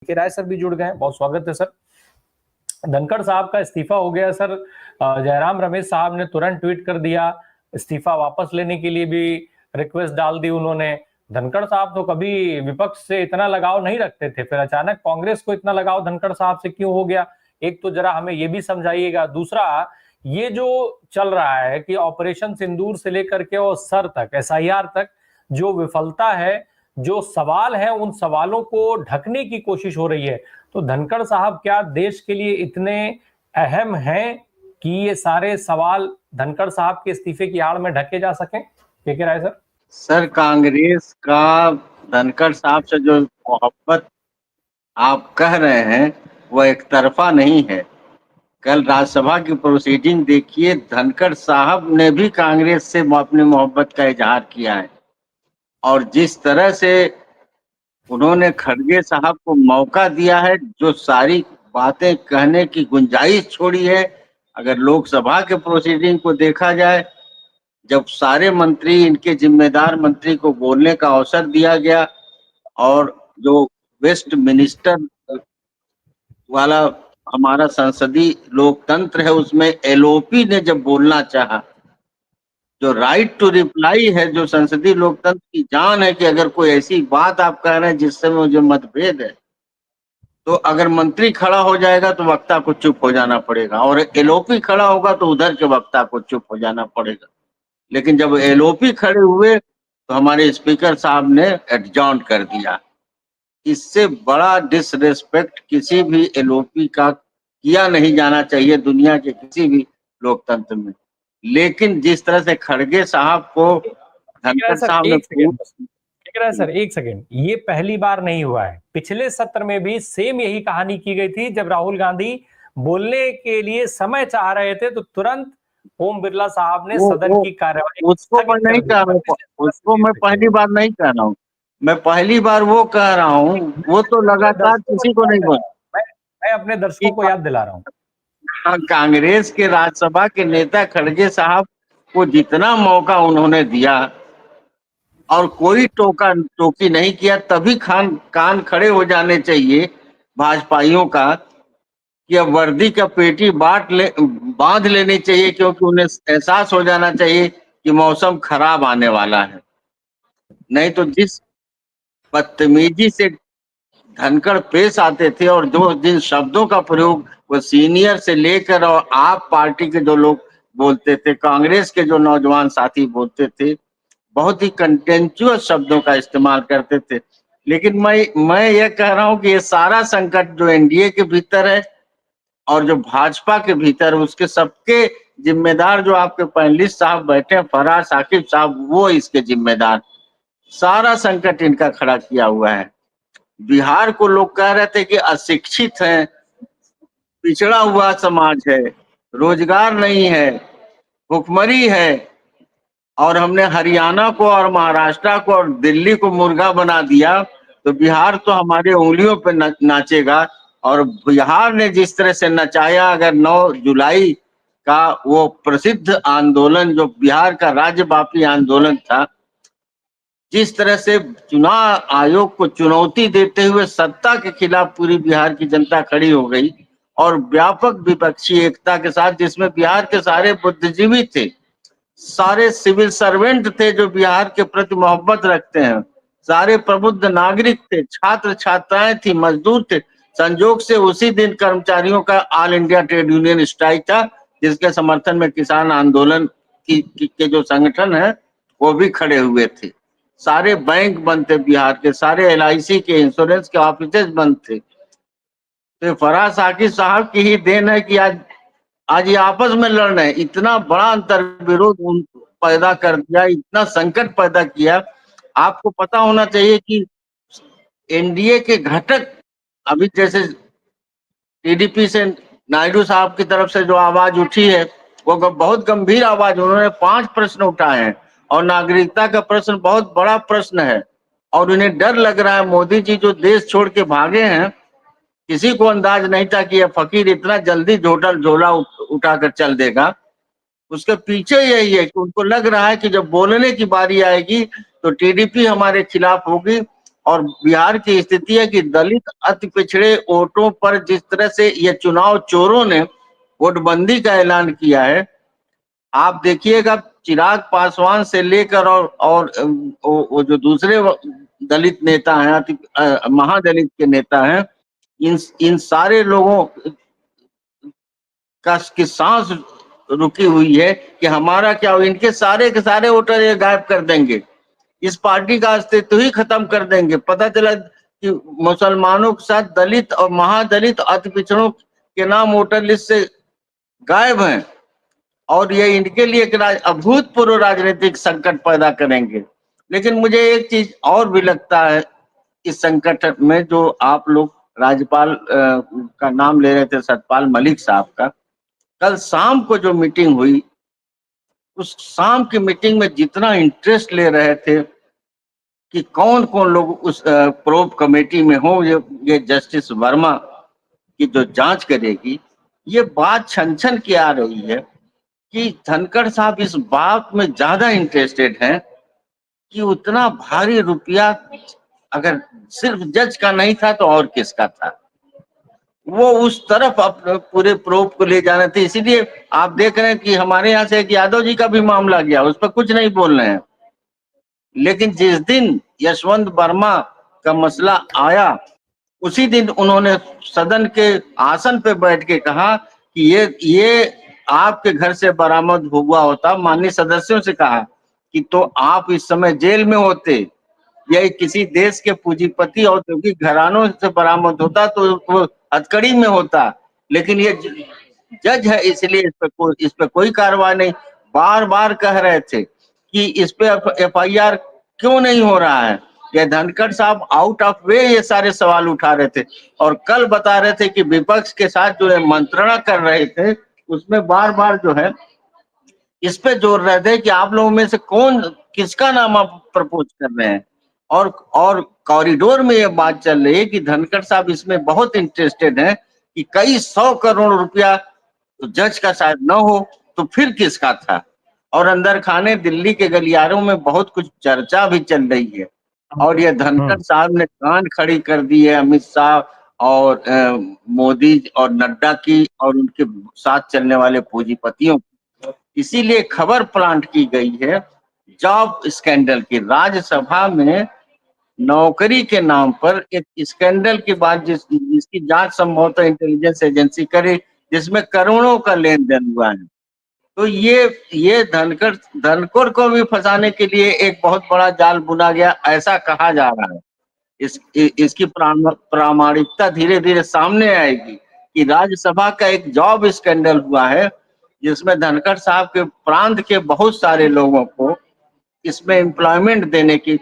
के राय सर भी जुड़ गए हैं, बहुत स्वागत है सर। धनखड़ साहब का इस्तीफा हो गया सर। जयराम रमेश साहब ने तुरंत ट्वीट कर दिया, इस्तीफा वापस लेने के लिए भी रिक्वेस्ट डाल दी उन्होंने। धनखड़ साहब तो कभी विपक्ष से इतना लगाव नहीं रखते थे, फिर अचानक कांग्रेस को इतना लगाव धनखड़ साहब से क्यों हो गया? एक तो जरा हमें ये भी समझाइएगा। दूसरा, ये जो चल रहा है कि ऑपरेशन सिंदूर से लेकर के और सर तक, एसआईआर तक जो विफलता है, जो सवाल है, उन सवालों को ढकने की कोशिश हो रही है। तो धनखड़ साहब क्या देश के लिए इतने अहम हैं कि ये सारे सवाल धनखड़ साहब के इस्तीफे की आड़ में ढके जा सकें? के राय सर? सर, कांग्रेस का धनखड़ साहब से जो मोहब्बत आप कह रहे हैं वह एक तरफा नहीं है। कल राज्यसभा की प्रोसीडिंग देखिए, धनखड़ साहब ने भी कांग्रेस से अपनी मोहब्बत का इजहार किया है और जिस तरह से उन्होंने खड़गे साहब को मौका दिया है, जो सारी बातें कहने की गुंजाइश छोड़ी है। अगर लोकसभा के प्रोसीडिंग को देखा जाए, जब सारे मंत्री, इनके जिम्मेदार मंत्री को बोलने का अवसर दिया गया और जो वेस्ट मिनिस्टर वाला हमारा संसदीय लोकतंत्र है, उसमें एलओपी ने जब बोलना चाहा, जो राइट टू रिप्लाई है, जो संसदीय लोकतंत्र की जान है कि अगर कोई ऐसी बात आप कह रहे हैं जिससे मुझे मतभेद है, तो अगर मंत्री खड़ा हो जाएगा तो वक्ता को चुप हो जाना पड़ेगा, और एलओपी खड़ा होगा तो उधर के वक्ता को चुप हो जाना पड़ेगा। लेकिन जब एलओपी खड़े हुए तो हमारे स्पीकर साहब ने एडजॉर्न कर दिया। इससे बड़ा डिसरेस्पेक्ट किसी भी एलओपी का किया नहीं जाना चाहिए दुनिया के किसी भी लोकतंत्र में। लेकिन जिस तरह से खड़गे साहब को धनखड़ साहब ने सर, एक सेकेंड, ये पहली बार नहीं हुआ है। पिछले सत्र में भी सेम यही कहानी की गई थी। जब राहुल गांधी बोलने के लिए समय चाह रहे थे तो तुरंत ओम बिरला साहब ने सदन की कार्यवाही उसको मैं नहीं कह रहा हूँ, उसको मैं पहली बार नहीं कह रहा हूँ। मैं पहली बार वो कह रहा हूँ, वो तो लगातार किसी को नहीं बोला। मैं अपने दर्शकों को याद दिला रहा हूँ। हाँ, कांग्रेस के राज्यसभा के नेता खड़गे साहब को जितना मौका उन्होंने दिया और कोई टोकी नहीं किया, तभी कान खड़े हो जाने चाहिए भाजपाइयों का कि अब वर्दी का पेटी बांध लेनी चाहिए, क्योंकि उन्हें एहसास हो जाना चाहिए कि मौसम खराब आने वाला है। नहीं तो जिस बदतमीजी से धनखड़ पेश आते थे और जो जिन शब्दों का प्रयोग वो सीनियर से लेकर और आप पार्टी के जो लोग बोलते थे, कांग्रेस के जो नौजवान साथी बोलते थे, बहुत ही कंटेंचुअस शब्दों का इस्तेमाल करते थे। लेकिन मैं ये कह रहा हूं कि ये सारा संकट जो एनडीए के भीतर है और जो भाजपा के भीतर, उसके सबके जिम्मेदार जो आपके पैनलिस्ट साहब बैठे हैं, फराज साकिब साहब, वो इसके जिम्मेदार। सारा संकट इनका खड़ा किया हुआ है। बिहार को लोग कह रहे थे कि अशिक्षित है, पिछड़ा हुआ समाज है, रोजगार नहीं है, भुखमरी है, और हमने हरियाणा को और महाराष्ट्र को और दिल्ली को मुर्गा बना दिया, तो बिहार तो हमारे उंगलियों पे नाचेगा। और बिहार ने जिस तरह से नचाया, अगर 9 जुलाई का वो प्रसिद्ध आंदोलन जो बिहार का राज्यव्यापी आंदोलन था, जिस तरह से चुनाव आयोग को चुनौती देते हुए सत्ता के खिलाफ पूरी बिहार की जनता खड़ी हो गई और व्यापक विपक्षी एकता के साथ, जिसमें बिहार के सारे बुद्धिजीवी थे, सारे सिविल सर्वेंट थे जो बिहार के प्रति मोहब्बत रखते हैं, सारे प्रबुद्ध नागरिक थे, छात्र छात्राएं थी, मजदूर थे। संजोग से उसी दिन कर्मचारियों का all India trade union strike था, जिसके समर्थन में किसान आंदोलन के जो संगठन है वो भी खड़े हुए थे। सारे बैंक बंद थे बिहार के, सारे एलआईसी के, इंश्योरेंस के ऑफिसेज बंद थे। तो फराज साकिब साहब की ही देन है कि आज ये आपस में लड़ रहे हैं। इतना बड़ा अंतर विरोध पैदा कर दिया, इतना संकट पैदा किया। आपको पता होना चाहिए कि एनडीए के घटक, अभी जैसे टीडीपी से नायडू साहब की तरफ से जो आवाज उठी है, वो बहुत गंभीर आवाज, उन्होंने 5 प्रश्न उठाए हैं और नागरिकता का प्रश्न बहुत बड़ा प्रश्न है। और उन्हें डर लग रहा है, मोदी जी जो देश छोड़ के भागे हैं, किसी को अंदाज नहीं था कि यह फकीर इतना जल्दी झोला उठाकर चल देगा। उसके पीछे यही है कि उनको लग रहा है कि जब बोलने की बारी आएगी तो टीडीपी हमारे खिलाफ होगी, और बिहार की स्थिति है कि दलित अति पिछड़े वोटों पर जिस तरह से ये चुनाव चोरों ने वोटबंदी का ऐलान किया है, आप देखिएगा चिराग पासवान से लेकर और वो जो दूसरे दलित नेता हैं, महादलित के नेता हैं, इन सारे लोगों की सांस रुकी हुई है कि हमारा क्या हो, इनके सारे के सारे वोटर ये गायब कर देंगे, इस पार्टी का अस्तित्व ही खत्म कर देंगे। पता चला कि मुसलमानों के साथ दलित और महादलित अति पिछड़ों के नाम वोटर लिस्ट से गायब हैं और ये इनके लिए एक अभूतपूर्व राजनीतिक संकट पैदा करेंगे। लेकिन मुझे एक चीज और भी लगता है इस संकट में, जो आप लोग राज्यपाल का नाम ले रहे थे, सतपाल मलिक साहब का, कल शाम को जो मीटिंग हुई, उस शाम की मीटिंग में जितना इंटरेस्ट ले रहे थे कि कौन कौन लोग उस प्रोब कमेटी में हो, ये जस्टिस वर्मा की जो जांच करेगी, ये बात छन छन के आ रही है कि धनखड़ साहब इस बात में ज्यादा इंटरेस्टेड हैं कि उतना भारी रुपया अगर सिर्फ जज का नहीं था तो और किसका था, वो उस तरफ अपने पूरे प्रोब को ले जाने थे। इसीलिए आप देख रहे हैं कि हमारे यहाँ से एक यादव जी का भी मामला गया, उस पर कुछ नहीं बोल रहे हैं। लेकिन जिस दिन यशवंत वर्मा का मसला आया, उसी दिन उन्होंने सदन के आसन पे बैठ के कहा कि ये आपके घर से बरामद हुआ होता, माननीय सदस्यों से कहा कि तो आप इस समय जेल में होते, या किसी देश के पूंजीपति और औद्योगिक घरानों से बरामद होता तो वो हथकड़ी में होता। लेकिन ये जज है, इसलिए इस पे कोई कार्रवाई नहीं। बार बार कह रहे थे कि इस पे FIR क्यों नहीं हो रहा है। ये धनखड़ साहब आउट ऑफ वे ये सारे सवाल उठा रहे थे और कल बता रहे थे कि विपक्ष के साथ जो है मंत्रणा कर रहे थे, उसमें बार बार जो है इस पे जोर रहे थे कि आप लोगों में से कौन किसका नाम आप प्रपोज कर रहे हैं। और कॉरिडोर में ये बात चल रही है कि धनखड़ साहब इसमें बहुत इंटरेस्टेड हैं कि कई 100 करोड़ रुपया तो जज का शायद न हो तो फिर किसका था। और अंदर खाने दिल्ली के गलियारों में बहुत कुछ चर्चा भी चल रही है। और ये धनखड़ साहब ने कान खड़ी कर दी है अमित शाह और मोदी और नड्डा की और उनके साथ चलने वाले पूंजीपतियों। इसीलिए खबर प्लांट की गई है जॉब स्कैंडल की। राज्यसभा में नौकरी के नाम पर एक स्कैंडल की बात जिसकी जांच संभवतः इंटेलिजेंस एजेंसी करे, जिसमें करोड़ों का लेन देन हुआ है। तो ये धनखड़ को भी फंसाने के लिए एक बहुत बड़ा जाल बुना गया, ऐसा कहा जा रहा है। इसकी प्रामाणिकता धीरे धीरे सामने आएगी कि राज्यसभा का एक जॉब स्कैंडल हुआ है जिसमें धनखड़ साहब के प्रांत के बहुत सारे लोगों को इसमें एम्प्लॉयमेंट देने की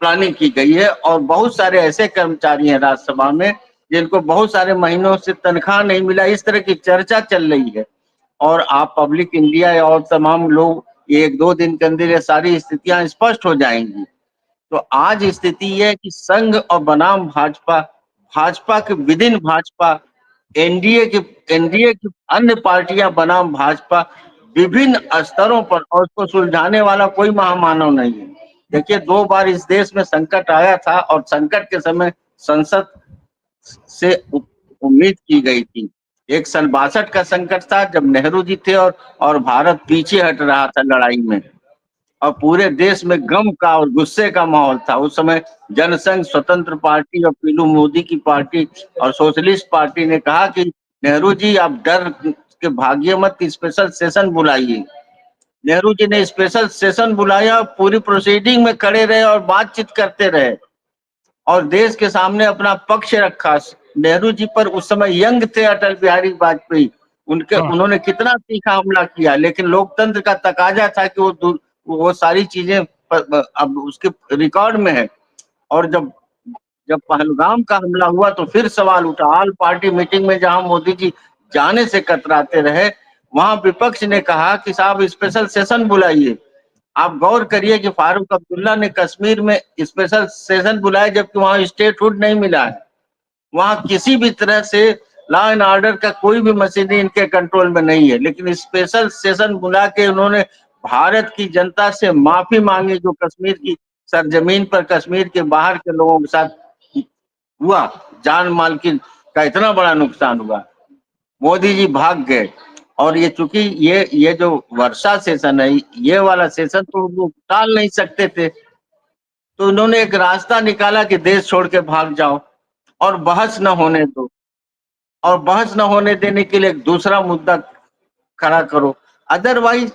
प्लानिंग की गई है। और बहुत सारे ऐसे कर्मचारी हैं राज्यसभा में जिनको बहुत सारे महीनों से तनख्वाह नहीं मिला, इस तरह की चर्चा चल रही है। और आप पब्लिक इंडिया और तमाम लोग एक दो दिन के अंदर ये सारी स्थितियां स्पष्ट हो जाएंगी। तो आज स्थिति यह है कि संघ और बनाम भाजपा, भाजपा के विदिन भाजपा, एनडीए की अन्य पार्टियां बनाम भाजपा विभिन्न स्तरों पर, और उसको सुलझाने वाला कोई महामानव नहीं है। देखिए 2 बार इस देश में संकट आया था और संकट के समय संसद से उम्मीद की गई थी। एक सन 62 का संकट था जब नेहरू जी थे और भारत पीछे हट रहा था लड़ाई में और पूरे देश में गम का और गुस्से का माहौल था। उस समय जनसंघ, स्वतंत्र पार्टी और पीलू मोदी की पार्टी और सोशलिस्ट पार्टी ने कहा कि नेहरू जी आप डर के भागिए मत, स्पेशल सेशन बुलाइए। नेहरू जी ने स्पेशल सेशन बुलाया, पूरी प्रोसीडिंग में खड़े रहे और बातचीत करते रहे और देश के सामने अपना पक्ष रखा। नेहरू जी पर उस समय यंग थे अटल बिहारी वाजपेयी, उन्होंने कितना तीखा हमला किया, लेकिन लोकतंत्र का तकाजा था कि वो सारी चीजें अब उसके रिकॉर्ड में है। और जब पहलगाम का हमला हुआ तो फिर सवाल उठा। ऑल पार्टी मीटिंग में जहां मोदी जी जाने से कतराते रहे, वहां विपक्ष ने कहा कि साहब स्पेशल सेशन बुलाइए। आप गौर करिए कि फारूक अब्दुल्ला ने कश्मीर में स्पेशल सेशन बुलाया जबकि वहां स्टेटहुड नहीं मिला है। वहां किसी भी तरह से लॉ एंड ऑर्डर का कोई भी मशीनरी इनके कंट्रोल में नहीं है, लेकिन स्पेशल सेशन बुला के उन्होंने भारत की जनता से माफी मांगी जो कश्मीर की सरजमीन पर कश्मीर के बाहर के लोगों के साथ हुआ, जान माल की का इतना बड़ा नुकसान हुआ, मोदी जी भाग गए। और ये चूंकि ये जो वर्षा सेशन है, ये वाला सेशन तो वो टाल नहीं सकते थे, तो उन्होंने एक रास्ता निकाला कि देश छोड़ के भाग जाओ और बहस न होने दो, और बहस न होने देने के लिए एक दूसरा मुद्दा खड़ा करो। अदरवाइज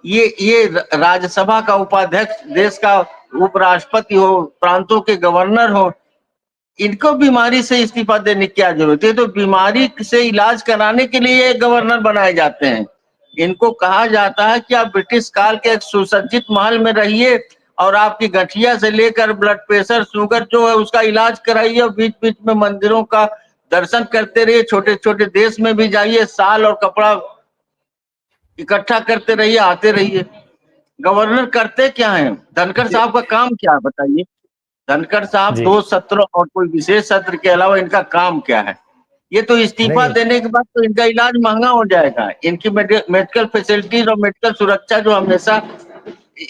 ये राज्यसभा का उपाध्यक्ष, देश का उपराष्ट्रपति हो, प्रांतों के गवर्नर हो, इनको बीमारी से इस्तीफा देने की क्या जरूरत है? तो बीमारी से इलाज कराने के लिए ये गवर्नर बनाए जाते हैं। इनको कहा जाता है कि आप ब्रिटिश काल के एक सुसज्जित महल में रहिए और आपकी गठिया से लेकर ब्लड प्रेशर, शुगर जो है उसका इलाज कराइए, और बीच बीच में मंदिरों का दर्शन करते रहिए, छोटे छोटे देश में भी जाइए, साल और कपड़ा इकट्ठा करते रहिए, आते रहिए। गवर्नर करते क्या है? धनखड़ साहब का काम क्या है बताइए? धनखड़ साहब जी 2 सत्र और कोई विशेष सत्र के अलावा इनका काम क्या है? ये तो इस्तीफा नहीं, देने के बाद तो इनका इलाज महंगा हो जाएगा। इनकी मेडिकल फैसिलिटीज और मेडिकल सुरक्षा जो हमेशा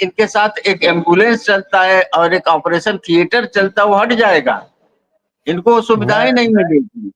इनके साथ एक एम्बुलेंस चलता है और एक ऑपरेशन थिएटर चलता है, वो हट जाएगा, इनको सुविधाएं मैं नहीं मिलेगी।